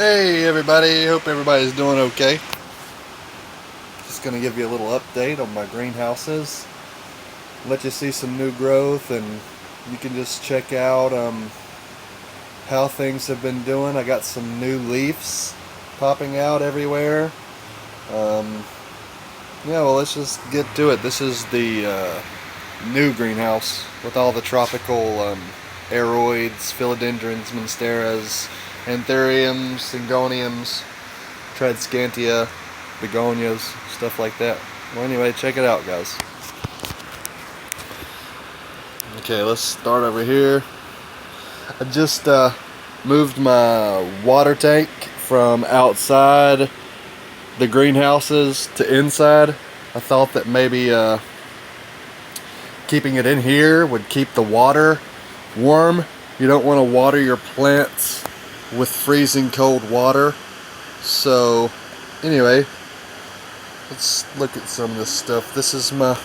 Hey everybody, hope everybody's doing okay. Just gonna give you a little update on my greenhouses. Let you see some new growth, and you can just check out how things have been doing. I got some new leaves popping out everywhere. Yeah, well, let's just get to it. This is the new greenhouse with all the tropical aroids, philodendrons, monsteras, anthuriums, syngoniums, tradescantia, begonias, stuff like that. Well, anyway, check it out, guys. Okay, let's start over here. I just moved my water tank from outside the greenhouses to inside. I thought that maybe keeping it in here would keep the water warm. You don't want to water your plants with freezing cold water. So anyway, let's look at some of this stuff. This is my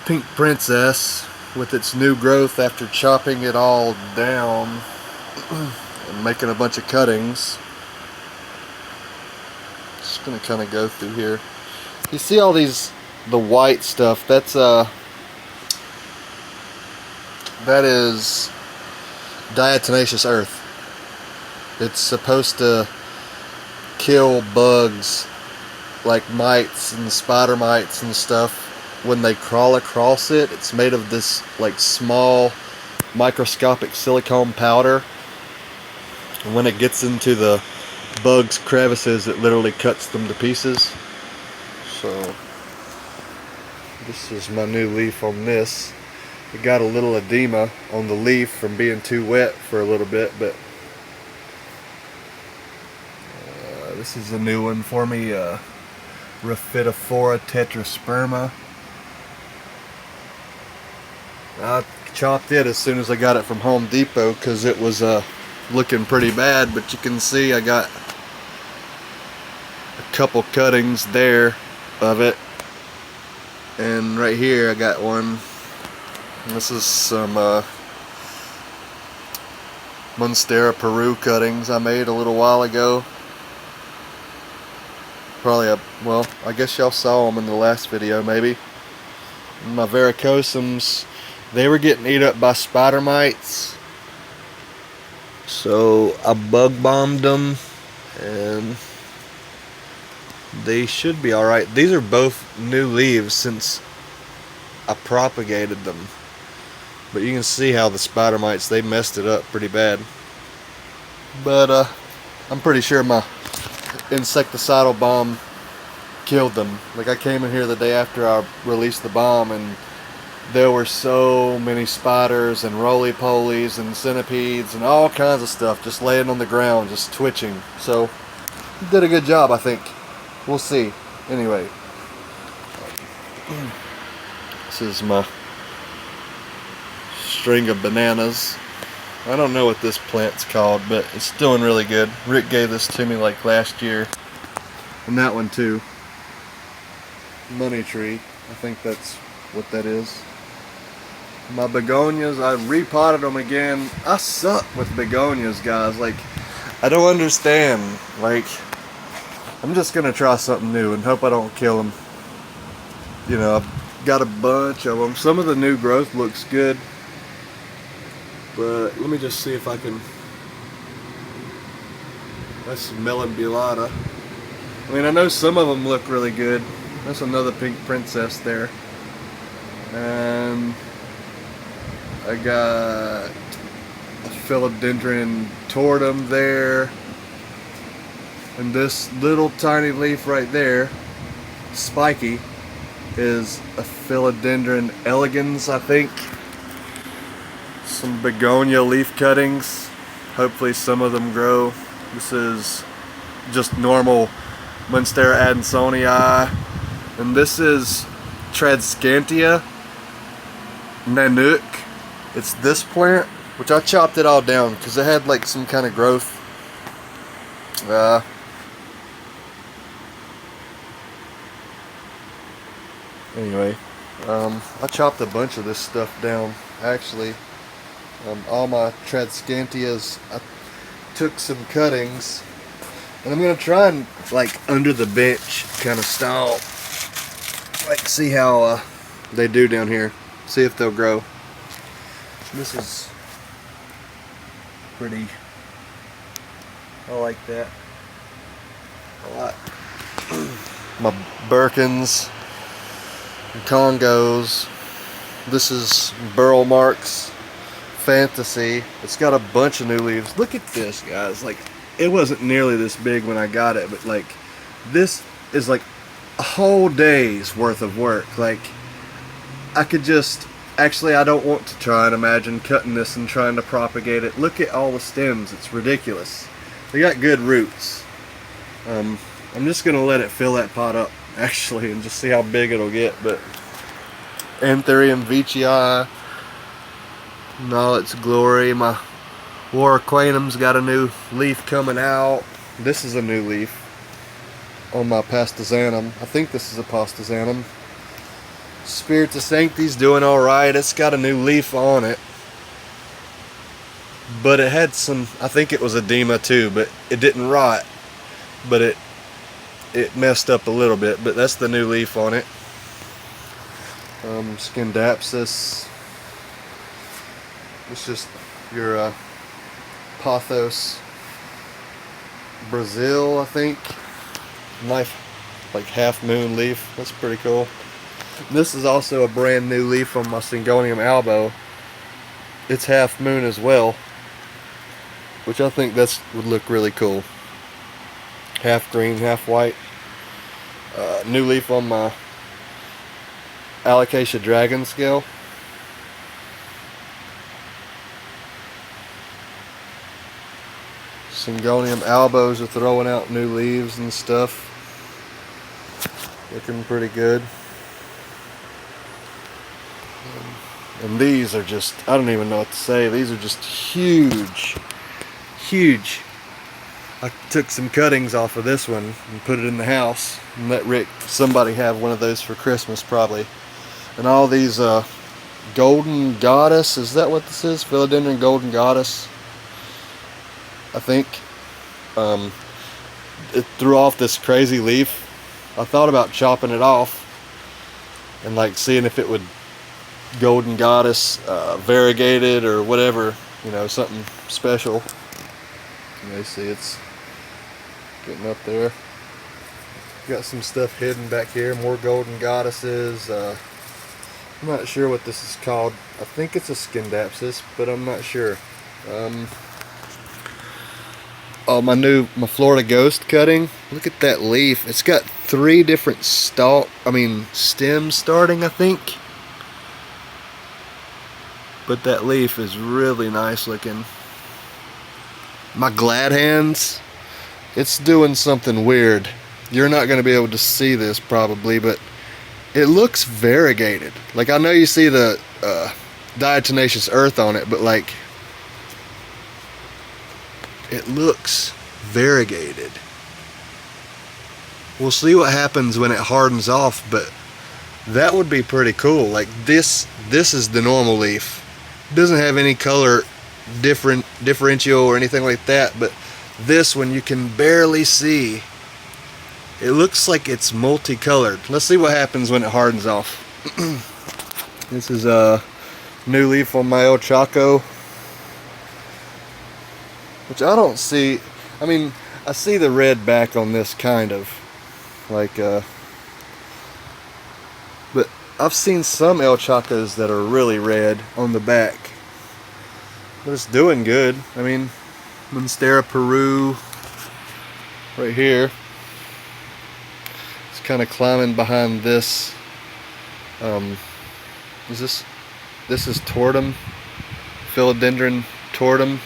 pink princess with its new growth after chopping it all down and making a bunch of cuttings. Just gonna kind of go through here. You see all these, the white stuff, that is diatomaceous earth. It's supposed to kill bugs like mites and spider mites and stuff when they crawl across it. It's made of this like small microscopic silicone powder, and when it gets into the bugs' crevices, it literally cuts them to pieces. So this is my new leaf on this. It got a little edema on the leaf from being too wet for a little bit, but this is a new one for me, Rhaphidophora tetrasperma. I chopped it as soon as I got it from Home Depot because it was looking pretty bad, but you can see I got a couple cuttings there of it, and right here I got one. This is some Monstera Peru cuttings I made a little while ago. Probably well, I guess y'all saw them in the last video maybe. My varicosums, they were getting eat up by spider mites, so I bug bombed them and they should be alright. These are both new leaves since I propagated them, but you can see how the spider mites, they messed it up pretty bad. But I'm pretty sure my insecticidal bomb killed them. Like, I came in here the day after I released the bomb, and there were so many spiders and roly-polies and centipedes and all kinds of stuff just laying on the ground, just twitching. So, did a good job, I think. We'll see. Anyway, this is my string of bananas. I don't know what this plant's called, but it's doing really good. Rick gave this to me like last year. And that one too. Money tree. I think that's what that is. My begonias, I repotted them again. I suck with begonias, guys. Like, I don't understand. Like, I'm just gonna try something new and hope I don't kill them. You know, I've got a bunch of them. Some of the new growth looks good, but let me just see if I can. That's melambulata. I mean, I know some of them look really good. That's another pink princess there. And I got a philodendron tortum there. And this little tiny leaf right there, spiky, is a philodendron elegans, I think. Some begonia leaf cuttings. Hopefully some of them grow. This is just normal Monstera adansonii. And this is Tradescantia Nanook. It's this plant, which I chopped it all down because it had like some kind of growth. Anyway, I chopped a bunch of this stuff down, actually. All my Tradescantias, took some cuttings, and I'm gonna try and like under the bench kind of style, like see how they do down here, see if they'll grow. This is pretty, I like that a lot. My Birkins and Congos. This is Burl Marks Fantasy. It's got a bunch of new leaves. Look at this, guys. Like, it wasn't nearly this big when I got it, but like, this is like a whole day's worth of work. Like, I could just, actually I don't want to try and imagine cutting this and trying to propagate it. Look at all the stems. It's ridiculous. They got good roots. I'm just gonna let it fill that pot up actually and just see how big it'll get. But Anthurium veitchii in all its glory. My Warquanum's got a new leaf coming out. This is a new leaf on my Pastazanum. I think this is a Pastazanum. Spiritus Sancti's doing alright. It's got a new leaf on it, but it had some, I think it was edema too, but it didn't rot, but it messed up a little bit. But that's the new leaf on it. Scindapsus. It's just your Pothos Brazil, I think. Nice, like half moon leaf. That's pretty cool. This is also a brand new leaf on my Syngonium albo. It's half moon as well, which I think would look really cool. Half green, half white. New leaf on my Alocasia dragon scale. Syngonium albos are throwing out new leaves and stuff. Looking pretty good. And these are just, I don't even know what to say. These are just huge. Huge. I took some cuttings off of this one and put it in the house and let somebody have one of those for Christmas probably. And all these Golden Goddess, is that what this is? Philodendron Golden Goddess, I think. It threw off this crazy leaf. I thought about chopping it off and like seeing if it would Golden Goddess variegated or whatever, you know, something special. You may see it's getting up there. Got some stuff hidden back here, more Golden Goddesses. I'm not sure what this is called. I think it's a Scindapsus, but I'm not sure. Oh, my Florida Ghost cutting. Look at that leaf. It's got 3 different stems starting, I think. But that leaf is really nice looking. My Glad Hands, it's doing something weird. You're not going to be able to see this probably, but it looks variegated. Like, I know you see the diatomaceous earth on it, but like, it looks variegated. We'll see what happens when it hardens off, but that would be pretty cool. Like, this is the normal leaf. It doesn't have any color differential or anything like that, but this one you can barely see. It looks like it's multicolored. Let's see what happens when it hardens off. This is a new leaf on my El Chaco, which I don't see. I mean, I see the red back on this kind of like but I've seen some El Chacos that are really red on the back, but it's doing good. I mean, Monstera Peru right here, it's kind of climbing behind this. This is Tortum, Philodendron Tortum.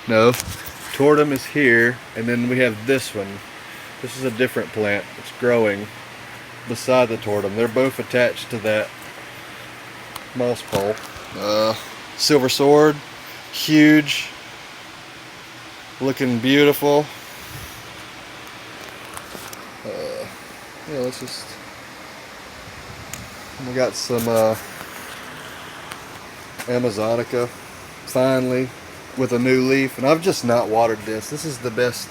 Tortum is here, and then we have this one. This is a different plant. It's growing beside the Tortum. They're both attached to that moss pole. Silver Sword, huge, looking beautiful. Yeah, let's just. We got some Amazonica. Finally, with a new leaf, and I've just not watered this. This is the best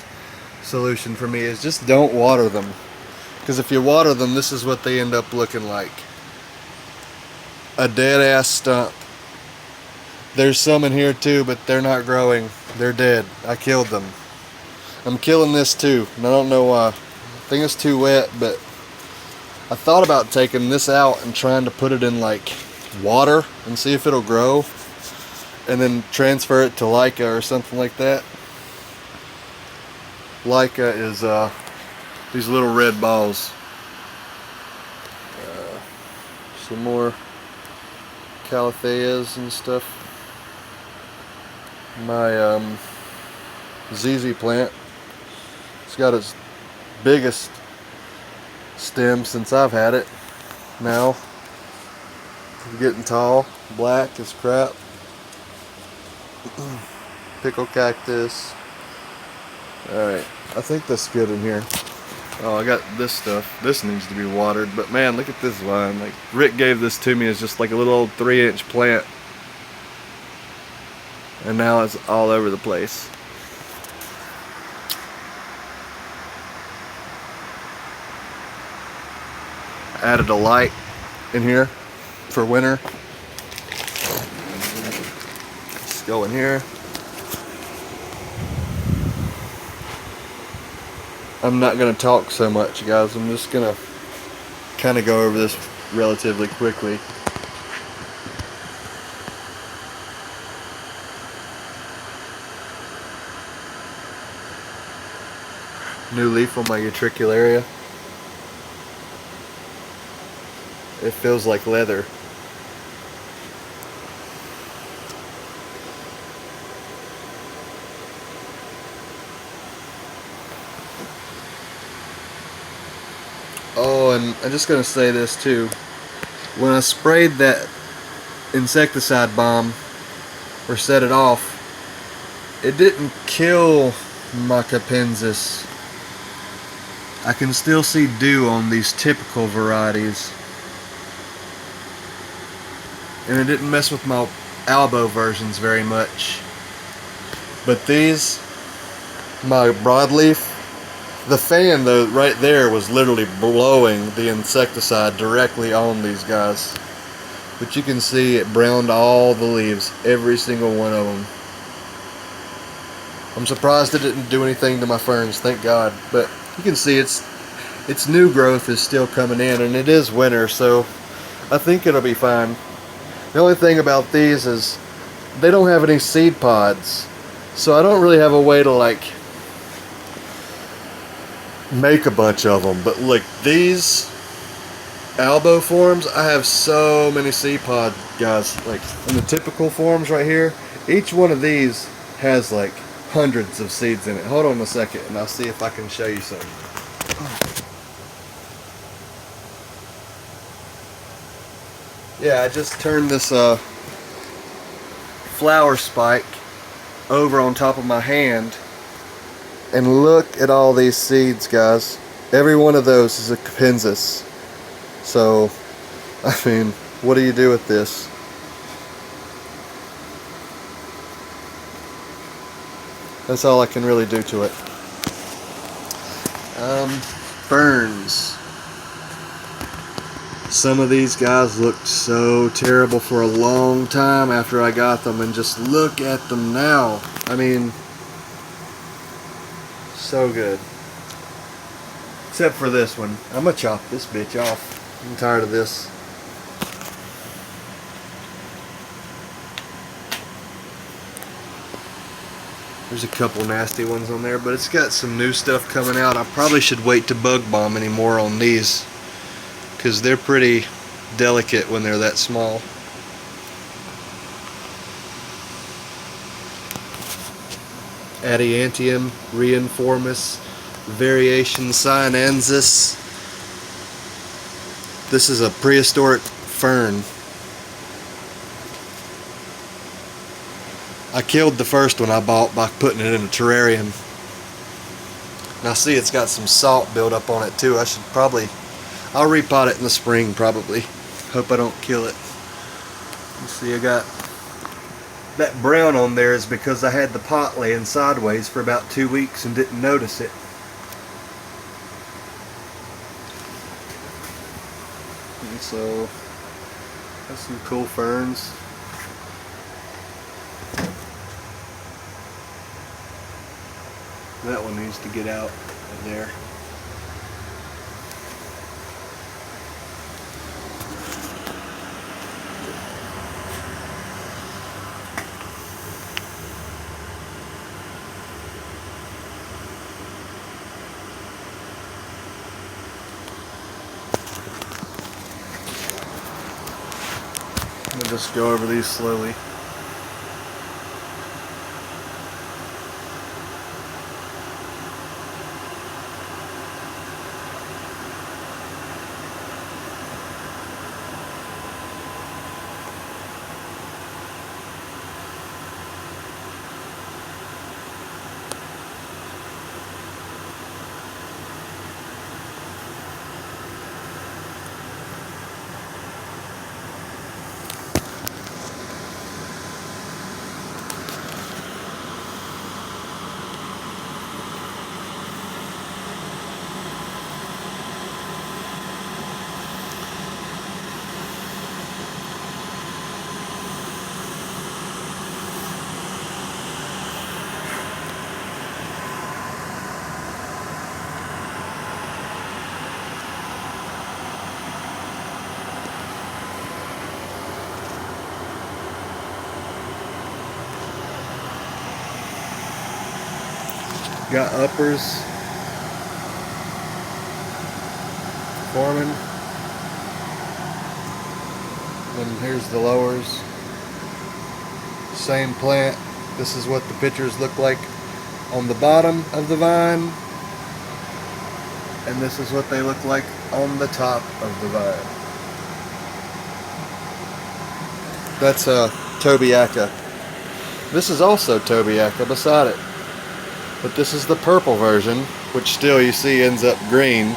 solution for me, is just don't water them. Because if you water them, this is what they end up looking like. A dead ass stump. There's some in here too, but they're not growing. They're dead. I killed them. I'm killing this too, and I don't know why. I think it's too wet, but I thought about taking this out and trying to put it in like water and see if it'll grow, and then transfer it to Leica or something like that. Leica is these little red balls. Some more calatheas and stuff. My ZZ plant, it's got its biggest stem since I've had it. Now it's getting tall, black as crap. Pickle cactus. Alright, I think that's good in here. Oh, I got this stuff. This needs to be watered, but man, look at this vine. Like, Rick gave this to me as just like a little old 3-inch plant, and now it's all over the place. I added a light in here for winter. Let's go in here. I'm not going to talk so much, guys. I'm just going to kind of go over this relatively quickly. New leaf on my Utricularia. It feels like leather. Oh, and I'm just going to say this too. When I sprayed that insecticide bomb or set it off, it didn't kill my Nepenthes. I can still see dew on these typical varieties. And it didn't mess with my Albo versions very much. But these, my broadleaf, the fan though right there was literally blowing the insecticide directly on these guys. But you can see it browned all the leaves, every single one of them. I'm surprised it didn't do anything to my ferns, thank God. But you can see its new growth is still coming in, and it is winter, so I think it'll be fine. The only thing about these is they don't have any seed pods, so I don't really have a way to like make a bunch of them. But like these Albo forms, I have so many seed pod guys. Like in the typical forms right here, each one of these has like hundreds of seeds in it. Hold on a second and I'll see if I can show you something. Yeah, I just turned this flower spike over on top of my hand, and look at all these seeds, guys. Every one of those is a Nepenthes. So, I mean, what do you do with this? That's all I can really do to it. Ferns. Some of these guys looked so terrible for a long time after I got them, and just look at them now. I mean, so good. Except for this one. I'm gonna chop this bitch off. I'm tired of this. There's a couple nasty ones on there, but it's got some new stuff coming out. I probably should wait to bug bomb anymore on these, because they're pretty delicate when they're that small. Adiantium reinformis variation sinensis. This is a prehistoric fern. I killed the first one I bought by putting it in a terrarium. Now see, it's got some salt built up on it too. I'll repot it in the spring probably. Hope I don't kill it. You see, I got That brown on there is because I had the pot laying sideways for about 2 weeks and didn't notice it. And so, that's some cool ferns. That one needs to get out of there. I'm gonna just go over these slowly. Got uppers forming, and here's the lowers. Same plant. This is what the pictures look like on the bottom of the vine, and this is what they look like on the top of the vine. That's a Tobiaca. This is also Tobiaca beside it. But this is the purple version, which still you see ends up green.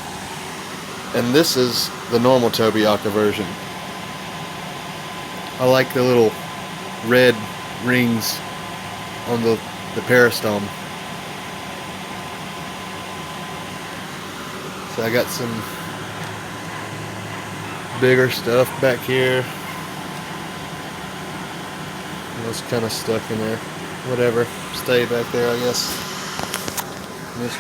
And this is the normal Tobiaca version. I like the little red rings on the peristome. So I got some bigger stuff back here. And it's kind of stuck in there. Whatever, stay back there, I guess. This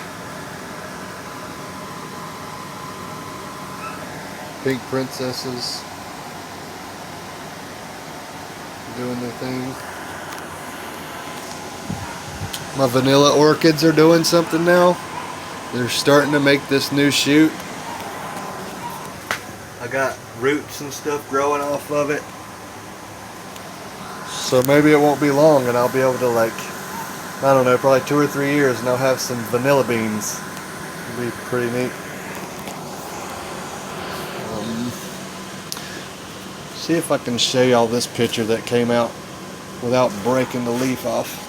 pink princesses doing their thing. My vanilla orchids are doing something now. They're starting to make this new shoot. I got roots and stuff growing off of it. So maybe it won't be long and I'll be able to, like, I don't know, probably 2 or 3 years and I'll have some vanilla beans. It'll be pretty neat. See if I can show y'all this picture that came out without breaking the leaf off.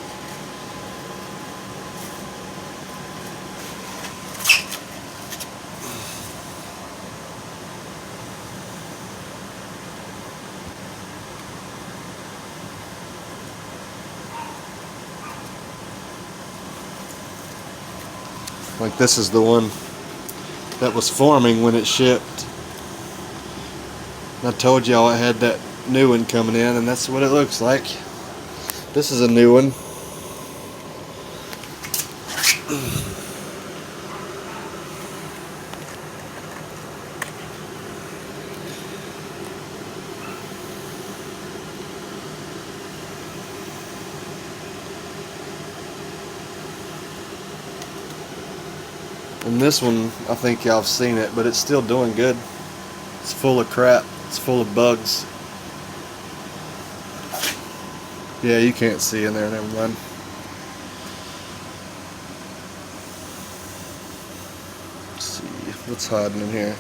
Like this is the one that was forming when it shipped. And I told y'all I had that new one coming in, and that's what it looks like. This is a new one. And this one, I think y'all have seen it, but it's still doing good. It's full of crap. It's full of bugs. Yeah, you can't see in there, never mind. Let's see, what's hiding in here?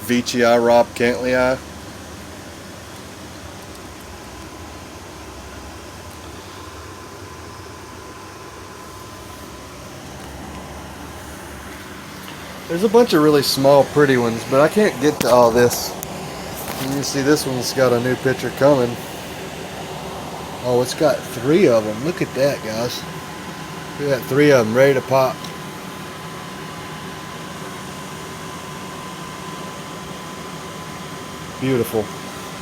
Veitchii Rob Cantley. There's a bunch of really small, pretty ones, but I can't get to all this. And you see this one's got a new picture coming. Oh, it's got 3 of them. Look at that, guys. Look at that, 3 of them ready to pop. Beautiful.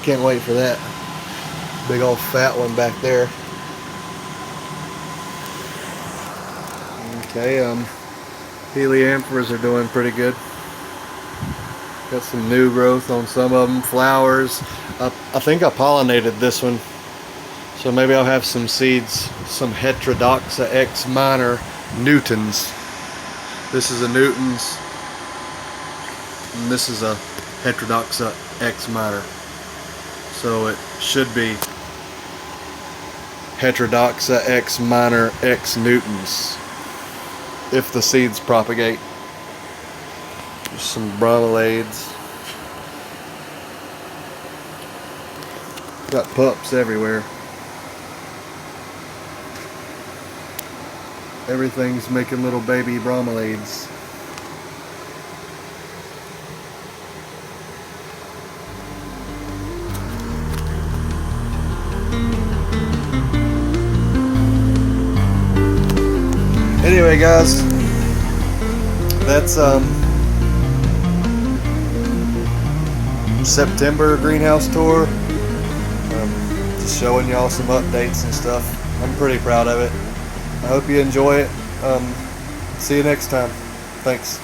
Can't wait for that. Big old fat one back there. Okay, helianthus are doing pretty good. Got some new growth on some of them. Flowers. I think I pollinated this one, so maybe I'll have some seeds. Some Heterodoxa X minor Newtons. This is a Newtons, and this is a Heterodoxa X minor. So it should be Heterodoxa X minor X Newtons if the seeds propagate. There's some bromeliads. Got pups everywhere. Everything's making little baby bromeliads. Anyway, guys, that's September greenhouse tour. Just showing y'all some updates and stuff. I'm pretty proud of it. I hope you enjoy it. See you next time. Thanks.